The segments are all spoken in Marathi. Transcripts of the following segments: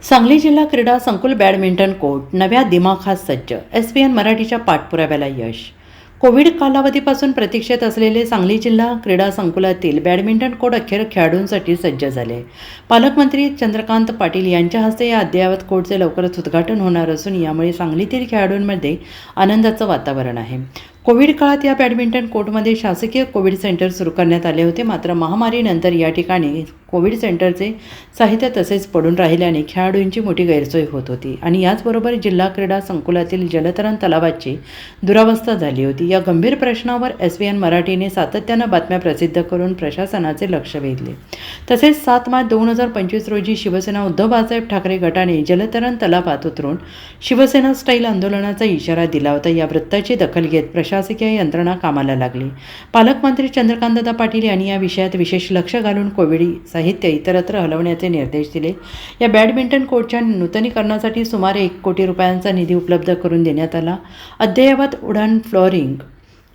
सांगली जिल्हा क्रीडा संकुल बॅडमिंटन कोर्ट नव्या दिमाखात सज्ज. एसपीएन मराठीच्या पाठपुराव्याला यश. कोविड कालावधीपासून प्रतीक्षेत असलेले सांगली जिल्हा क्रीडा संकुलातील बॅडमिंटन कोर्ट अखेर खेळाडूंसाठी सज्ज झाले. पालकमंत्री चंद्रकांत पाटील यांच्या हस्ते या अद्ययावत कोर्टचे लवकरच उद्घाटन होणार असून यामुळे सांगलीतील खेळाडूंमध्ये आनंदाचं वातावरण आहे. कोविड काळात या बॅडमिंटन कोर्टमध्ये शासकीय कोविड सेंटर सुरू करण्यात आले होते. मात्र महामारीनंतर या ठिकाणी कोविड सेंटरचे साहित्य तसेच पडून राहिल्याने खेळाडूंची मोठी गैरसोय होत होती आणि याचबरोबर जिल्हा क्रीडा संकुलातील जलतरण तलावाची दुरावस्था झाली होती. या गंभीर प्रश्नावर एसपीएन मराठीने सातत्यानं बातम्या प्रसिद्ध करून प्रशासनाचे लक्ष वेधले. तसेच 7 मार्च 2025 रोजी शिवसेना उद्धव बाळासाहेब ठाकरे गटाने जलतरण तलावात उतरून शिवसेना स्टाईल आंदोलनाचा इशारा दिला होता. या वृत्ताची दखल घेत प्रशासकीय यंत्रणा कामाला लागली. पालकमंत्री चंद्रकांतदादा पाटील यांनी या विषयात विशेष लक्ष घालून कोविड साहित्य इतरत्र हलवण्याचे निर्देश दिले. या बॅडमिंटन कोर्टच्या नूतनीकरणासाठी सुमारे 1 कोटी रुपयांचा निधी उपलब्ध करून देण्यात आला. अद्ययावत उडान फ्लोअरिंग,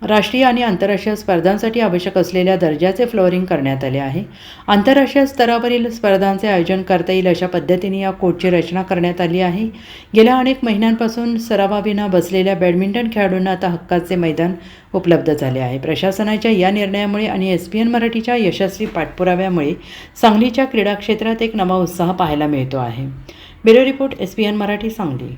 राष्ट्रीय आणि आंतरराष्ट्रीय स्पर्धांसाठी आवश्यक असलेल्या दर्जाचे फ्लोअरिंग करण्यात आले आहे. आंतरराष्ट्रीय स्तरावरील स्पर्धांचे आयोजन करता येईल अशा पद्धतीने या कोर्टची रचना करण्यात आली आहे. गेल्या अनेक महिन्यांपासून सरावाविना बसलेल्या बॅडमिंटन खेळाडूंना आता हक्काचे मैदान उपलब्ध झाले आहे. प्रशासनाच्या या निर्णयामुळे आणि एसपीएन मराठीच्या यशस्वी पाठपुराव्यामुळे सांगलीच्या क्रीडा क्षेत्रात एक नवा उत्साह पाहायला मिळतो आहे. Bureau report, ESPN Marathi, Sangli.